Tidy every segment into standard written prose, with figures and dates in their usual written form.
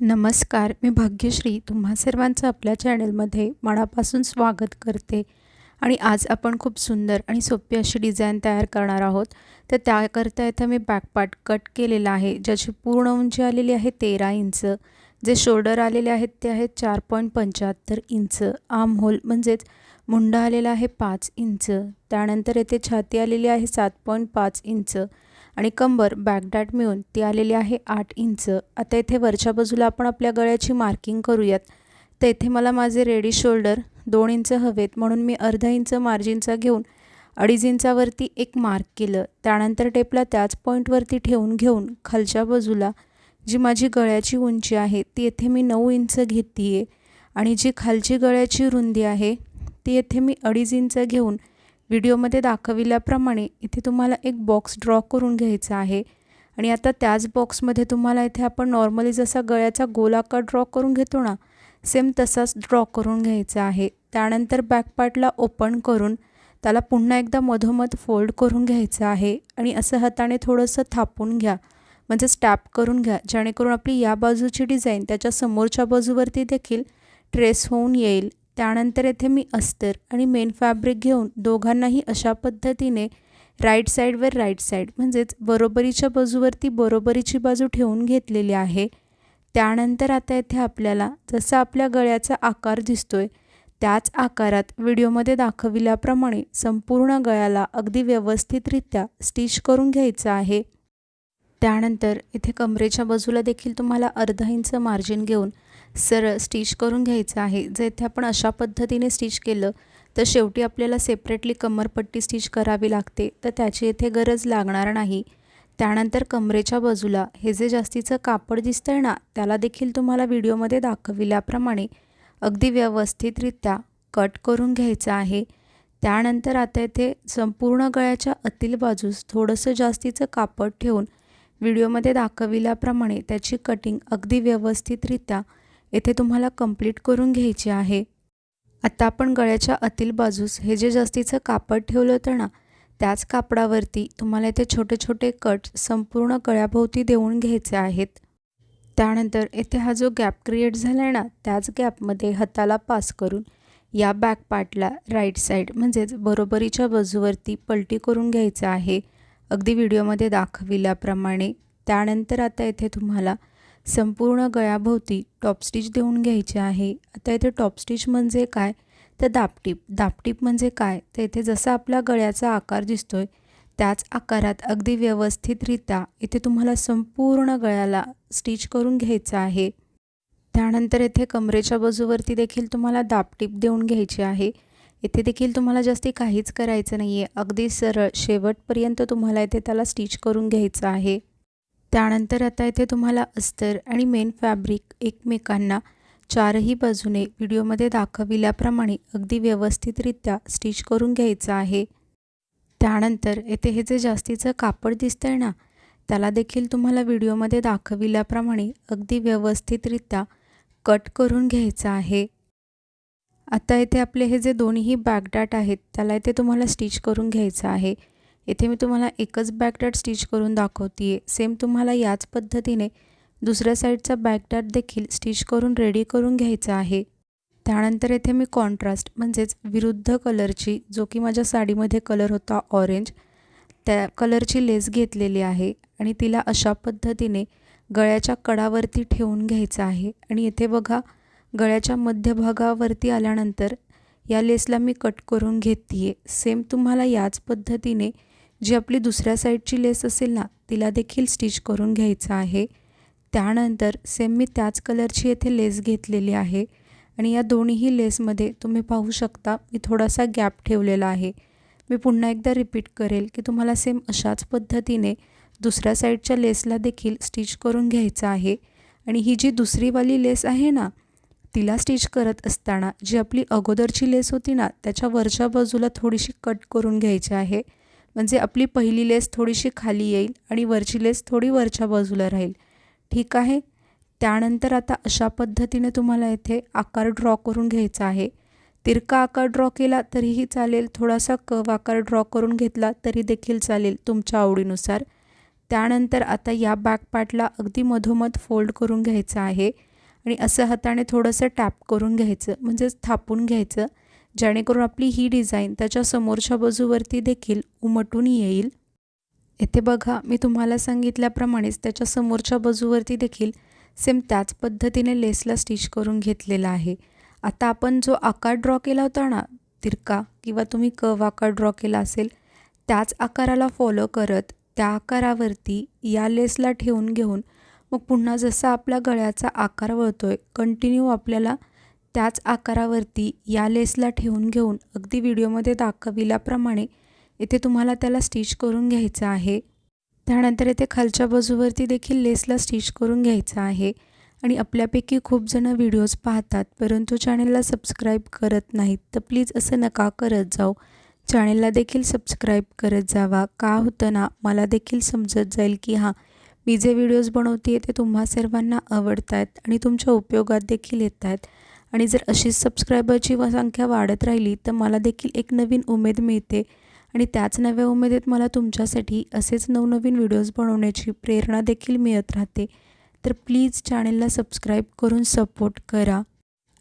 नमस्कार, मी भाग्यश्री तुम्हा सर्वांचं आपल्या चॅनलमध्ये मनापासून स्वागत करते. आणि आज आपण खूप सुंदर आणि सोपी अशी डिझाईन तयार करणार आहोत. तर त्याकरता इथं मी बॅकपार्ट कट केलेला आहे, ज्याची पूर्ण उंची आलेली आहे 13 इंच. जे शोल्डर आलेले आहेत ते आहेत 4.75 इंच. आर्म होल म्हणजेच मुंडा आलेला आहे 5 इंच. त्यानंतर येथे छाती आलेली आहे 7.5 इंच आणि कंबर बॅकडाट मिळून ती आलेली आहे 8 इंच. आता इथे वरच्या बाजूला आपण आपल्या गळ्याची मार्किंग करूयात. तर इथे मला माझे रेडी शोल्डर 2 इंच हवेत, म्हणून मी अर्धा इंच मार्जिनचा घेऊन 2.5 इंचावरती एक मार्क केलं. त्यानंतर टेपला त्याच पॉईंटवरती घेऊन खालच्या बाजूला जी माझी गळ्याची उंची आहे ती इथे मी 9 इंच घेते आहे आणि जी खालची गळ्याची रुंदी आहे ती इथे मी 2.5 इंच घेऊन व्हिडिओमध्ये दाखविल्याप्रमाणे इथे तुम्हाला एक बॉक्स ड्रॉ करून घ्यायचा आहे. आणि आता त्याच बॉक्समध्ये तुम्हाला इथे आपण नॉर्मली जसा गळ्याचा गोल आकार ड्रॉ करून घेतो ना, सेम तसाच ड्रॉ करून घ्यायचा आहे. त्यानंतर बॅक पार्टला ओपन करून त्याला पुन्हा एकदा मधोमध फोल्ड करून घ्यायचं आहे आणि असं हाताने थोडंसं थापून घ्या, म्हणजे स्टॅप करून घ्या, जेणेकरून आपली या बाजूची डिझाईन त्याच्या समोरच्या बाजूवरती देखील ट्रेस होऊन येईल. त्यानंतर येथे मी अस्तर आणि मेन फॅब्रिक घेऊन दोघांनाही अशा पद्धतीने राईट साईडवर राईट साईड म्हणजेच बरोबरीच्या बाजूवरती बरोबरीची बाजू ठेवून घेतलेली आहे. त्यानंतर आता इथे आपल्याला जसा आपल्या गळ्याचा आकार दिसतोय त्याच आकारात व्हिडिओमध्ये दाखविल्याप्रमाणे संपूर्ण गळ्याला अगदी व्यवस्थितरित्या स्टिच करून घ्यायचं आहे. त्यानंतर इथे कमरेच्या बाजूला देखील तुम्हाला अर्धा इंच मार्जिन घेऊन सरळ स्टिच करून घ्यायचं आहे. जर इथे आपण अशा पद्धतीने स्टिच केलं तर शेवटी आपल्याला सेपरेटली कमरपट्टी स्टिच करावी लागते, तर त्याची इथे गरज लागणार नाही. त्यानंतर कमरेच्या बाजूला हे जे जास्तीचं कापड दिसतंय ना, त्याला देखील तुम्हाला व्हिडिओमध्ये दाखविल्याप्रमाणे अगदी व्यवस्थितरित्या कट करून घ्यायचं आहे. त्यानंतर आता इथे संपूर्ण गळ्याच्या आतील बाजूस थोडंसं जास्तीचं कापड ठेवून व्हिडिओमध्ये दाखविल्याप्रमाणे त्याची कटिंग अगदी व्यवस्थितरित्या येथे तुम्हाला कंप्लीट करून घ्यायची आहे. आता आपण गळ्याच्या आतील बाजूस हे जे जास्तीचं कापड ठेवलं होतं ना, त्याच कापडावरती तुम्हाला इथे छोटे छोटे कट संपूर्ण गळ्याभोवती देऊन घ्यायचे आहेत. त्यानंतर इथे हा जो गॅप क्रिएट झाला आहे ना, त्याच गॅपमध्ये हाताला पास करून या बॅक पार्टला राईट साईड म्हणजेच बरोबरीच्या बाजूवरती पलटी करून घ्यायचं आहे, अगदी व्हिडिओमध्ये दाखविल्याप्रमाणे. त्यानंतर आता इथे तुम्हाला संपूर्ण गळ्याभोवती टॉप स्टिच देऊन घ्यायचे आहे. आता इथे टॉप स्टिच म्हणजे काय तर दापटीप म्हणजे काय तर इथे जसा आपला गळ्याचा आकार दिसतोय त्याच आकारात अगदी व्यवस्थितरित्या इथे तुम्हाला संपूर्ण गळ्याला स्टिच करून घ्यायचं आहे. त्यानंतर इथे कमरेच्या बाजूवरती देखील तुम्हाला दापटीप देऊन घ्यायची आहे. इथे देखील तुम्हाला जास्ती काहीच करायचं नाही आहे, अगदी सरळ शेवटपर्यंत तुम्हाला इथे त्याला स्टिच करून घ्यायचं आहे. त्यानंतर आता इथे तुम्हाला अस्तर आणि मेन फॅब्रिक एकमेकांना चारही बाजूने व्हिडिओमध्ये दाखविल्याप्रमाणे अगदी व्यवस्थितरित्या स्टिच करून घ्यायचं आहे. त्यानंतर येथे हे जे जास्तीचं कापड दिसतंय ना, त्याला देखील तुम्हाला व्हिडिओमध्ये दाखविल्याप्रमाणे अगदी व्यवस्थितरित्या कट करून घ्यायचं आहे. आता इथे आपले हे जे दोन्ही बॅकडाट आहेत त्याला इथे तुम्हाला स्टिच करून घ्यायचं आहे. इथे मी तुम्हाला एकच बॅकडाट स्टिच करून दाखवते आहे. सेम तुम्हाला याच पद्धतीने दुसऱ्या साईडचा बॅकडाट देखील स्टिच करून रेडी करून घ्यायचा आहे. त्यानंतर इथे मी कॉन्ट्रास्ट म्हणजेच विरुद्ध कलरची, जो की माझ्या साडीमध्ये कलर होता ऑरेंज, त्या कलरची लेस घेतलेली आहे आणि तिला अशा पद्धतीने गळ्याच्या कडावरती ठेवून घ्यायचं आहे. आणि इथे बघा गळ्याच्या मध्यभागावरती आल्यानंतर या लेसला मी कट करून घेते आहे. सेम तुम्हाला याच पद्धतीने जी आपली दुसऱ्या साईडची लेस असेल ना, तिला देखील स्टिच करून घ्यायचं आहे. त्यानंतर सेम मी त्याच कलरची येथे लेस घेतलेली आहे आणि या दोन्हीही लेसमध्ये तुम्ही पाहू शकता मी थोडासा गॅप ठेवलेला आहे. मी पुन्हा एकदा रिपीट करेल की तुम्हाला सेम अशाच पद्धतीने दुसऱ्या साईडच्या लेसला देखील स्टिच करून घ्यायचं आहे. आणि ही जी दुसरीवाली लेस आहे ना, तिला स्टिच करत असताना जी आपली अगोदरची लेस होती ना, त्याच्या वरच्या बाजूला थोडीशी कट करून घ्यायची आहे, म्हणजे आपली पहिली लेस थोडीशी खाली येईल आणि वरची लेस थोडी वरच्या बाजूला राहील. ठीक आहे. त्यानंतर आता अशा पद्धतीने तुम्हाला इथे आकार ड्रॉ करून घ्यायचा आहे. तिरका आकार ड्रॉ केला तरीही चालेल, थोडासा कर्व आकार ड्रॉ करून घेतला तरी देखील चालेल तुमच्या आवडीनुसार. त्यानंतर आता या बॅक पार्टला अगदी मधोमध फोल्ड करून घ्यायचा आहे आणि असं हाताने थोडंसं टॅप करून घ्यायचं, म्हणजेच थापून घ्यायचं, जेणेकरून आपली ही डिझाईन त्याच्या समोरच्या बाजूवरती देखील उमटून येईल। इथे बघा, मी तुम्हाला सांगितल्याप्रमाणेच त्याच्या समोरच्या बाजूवरती देखील सेम त्याच पद्धतीने लेसला स्टिच करून घेतलेला आहे। आता आपण जो आकार ड्रॉ केला होता ना, तिरका किंवा तुम्ही कर्व आकार ड्रॉ केला असेल, त्याच आकाराला फॉलो करत त्या आकारावरती या लेसला ठेवून घेऊन मग पुन्हा जसा आपल्या गळ्याचा आकार वळतोय, कंटिन्यू आपल्याला त्याच आकारावरती या लेसला ठेवून घेऊन अगदी व्हिडिओमध्ये दाखविल्याप्रमाणे इथे तुम्हाला त्याला स्टिच करून घ्यायचं आहे। त्यानंतर इथे खालच्या बाजूवरती देखील लेसला स्टिच करून घ्यायचं आहे। आणि आपल्यापैकी खूप जण व्हिडिओज पाहतात परंतु चॅनलला सबस्क्राईब करत नाहीत, तर प्लीज असं नका करत जाऊ, चॅनलला देखील सबस्क्राईब करत जावा। का होतं ना, मला देखील समजत जाईल की हां, मी जे व्हिडिओज बनवते ते तुम्हा सर्वांना आवडत आहेत आणि तुमच्या उपयोगात देखील येत आहेत। आणि जर अशीच सबस्क्रायबरची संख्या वाढत राहिली तर मला देखील एक नवीन उमेद मिळते आणि त्याच नव्या उमेदीत मला तुमच्यासाठी असेच नवनवीन व्हिडिओज बनवण्याची प्रेरणा देखील मिळत राहते। तर प्लीज चॅनलला सबस्क्राईब करून सपोर्ट करा।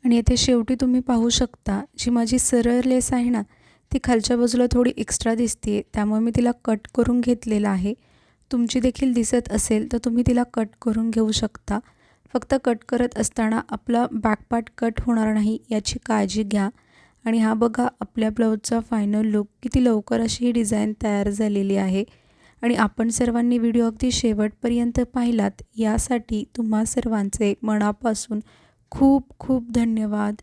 आणि येथे शेवटी तुम्ही पाहू शकता, जी माझी सरळ लेस आहे ना, ती खालच्या बाजूला थोडी एक्स्ट्रा दिसते, त्यामुळे मी तिला कट करून घेतलेला आहे। तुमची देखील दिसत असेल तर तुम्ही तिला कट करून घेऊ शकता। फक्त कट करत असताना आपला बॅक पार्ट कट होणार नाही याची काळजी घ्या। आणि हा बघा, आपल्या ब्लाऊजचा फायनल लुक किती लवकर अशी ही डिझाईन तयार झालेली आहे। आणि आपण सर्वांनी व्हिडिओ अगदी शेवटपर्यंत पाहिलात यासाठी तुम्हा सर्वांचे मनापासून खूप खूप धन्यवाद।